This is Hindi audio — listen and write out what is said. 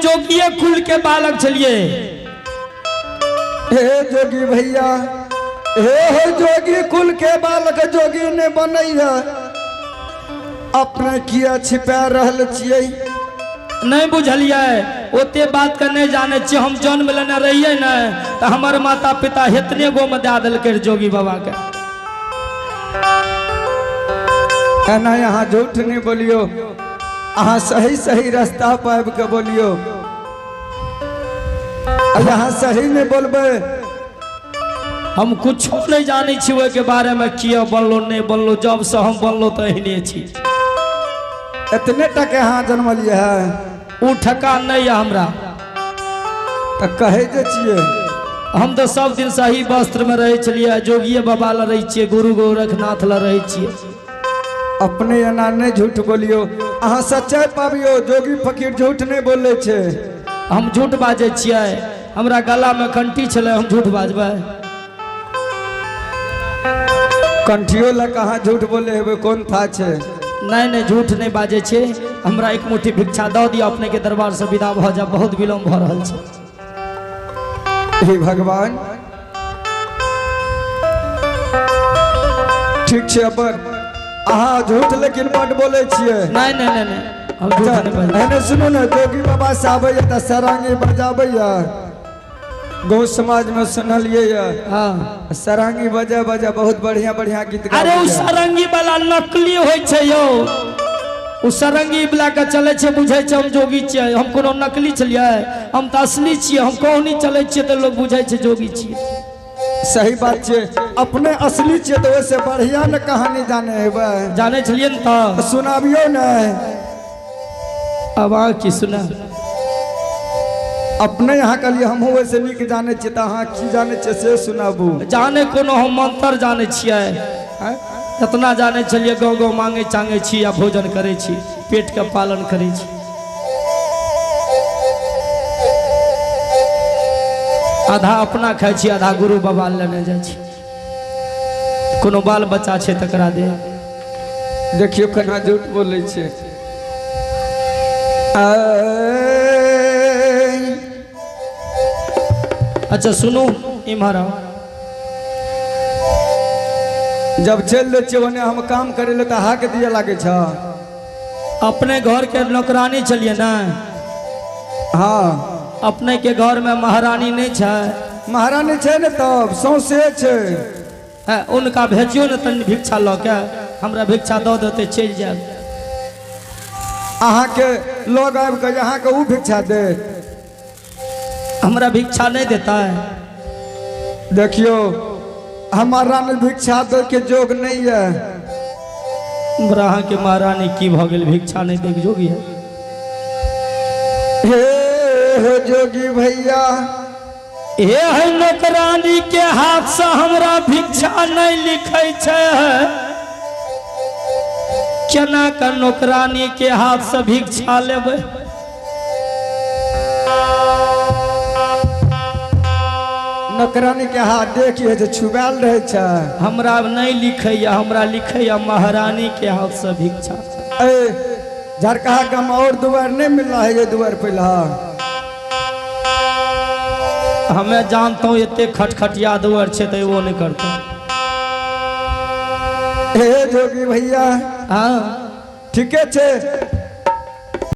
जोगिए कुल के बालक चलिए। हे जोगी भैया, हे जोगी कुल के बालक जोगी ने बनैया अपने किया छिपा रहल छियै। नहीं बुझलिए ओते बात का नहीं जाने छी। हम जन्म लेने रहिए न तो हमारे माता पिता हेतने गो में दे दिल के जोगी बाबा के। ना यहाँ झूठ नहीं बोलियो, अहाँ सही सही रास्ता पाब के बोलियो। यहाँ सही नहीं बोलबे हम कुछ नहीं जाने छी के बारे में, किया बनलो नहीं बनलो, जब से हम बनलो तो अहिने छी। इतने टक यहाँ जन्म लिए है उ ठका नहीं है हमरा। तो कहे जे छिए हम तो सब दिन सही वस्त्र में रहे छलिए, जोगिए बाबा ला रही छिए, गुरु गोरखनाथ ला रही छिए। अपने एना नहीं झूठ बोलियो, अहाँ सच्चाई पाबियो। जोगी फकीर झूठ नहीं बोले छे। हम झूठ बाजे छिए, हमरा गला में कंठी छले, हम झूठ बाजबे? कंठियो ला कहाँ झूठ बोले हेबे, कौन था छे? नहीं नहीं झूठ नहीं बाजे छे। हमरा एक मुट्ठी भिक्षा दो दिया, अपने के दरबार से विदा भ जा, बहुत विलम्ब भ रहल छे। हे भगवान, ठीक छे अपन अहाँ झूठ लेकिन बड़ बोले छिए। नहीं नहीं नहीं नहीं हम झूठ नहीं बाजे। एने सुनो ना, जोगी बाबा से आबैया त सरांगी बजाबैया, गाँव समाज में सुनलिए। हाँ सरांगी बजा बजा बहुत बढ़िया बढ़िया गीत। अरे उ सरंगी वाला नकली होय छे यो, उ सरंगी वाला के चले छे, बुझे छे हम जोगी छिए। हम कोनो नकली छलिए, हम तो असली छिए। हम कहनी चले छिए तो लोग बुझे छे जोगी छिए। सही बात छे, अपने असली छे तो वैसे बढ़िया न कहानी जाने हेबे। जाने छलिए न तो सुनाबियो न। अब आ की सुना। अपने यहाँ के लिए हम वैसे निक जाने छे, तो अहाँ की जाने छे से सुनाबू। जाने कोनो हम मंत्र जाने छिए, कितना जाने चलिए। गाँव गाँव मांगे चांगे छी या भोजन करे छी, पेट के पालन करे छी। आधा अपना खाए छी, आधा गुरु बाबा लेने जाए छी। कोनो बाल बच्चा छे तकरा दे। देखियो केना झूठ बोले छे। अच्छा सुनो इम्हर आओ। जब चल दे छे ओने हम काम करे ले तो हाक दिए लागे छ। अपने घर के नौकरानी चलिए ना। हाँ अपने के घर में महारानी नहीं छे? महारानी छे ने, तब सौसे छे। है उनका भेजियो न तनी भिक्षा लो के, हमरा भिक्षा दो देते चल जाए। अहाँ के लोग आब के यहाँ के ऊ भिक्षा दे, हमरा भिक्षा नहीं देता है। देखियो हमारा ने भिक्षा दे के जोग नहीं है। ब्राह्मण के महारानी की भ गेल, भिक्षा नहीं दे जोगी है। हे जोगी भैया, ये है नौकरानी के हाथ से हमरा भिक्षा नहीं लिखे छे। केना का नौकरानी के हाथ से भिक्षा लेबे? नौकरानी के हाथ देखिए जो छुबाल रहे छे। हमरा नहीं लिखैया, हमरा लिखैया महारानी के हाथ से भिक्षा। झरकहा गम और दुआर नहीं मिल रहा है, ये दुआर पहला। हमें जानता हूँ इतने खटखटिया दुआर छे तो वो नहीं करता। हे जोगी भैया, हाँ ठीके छे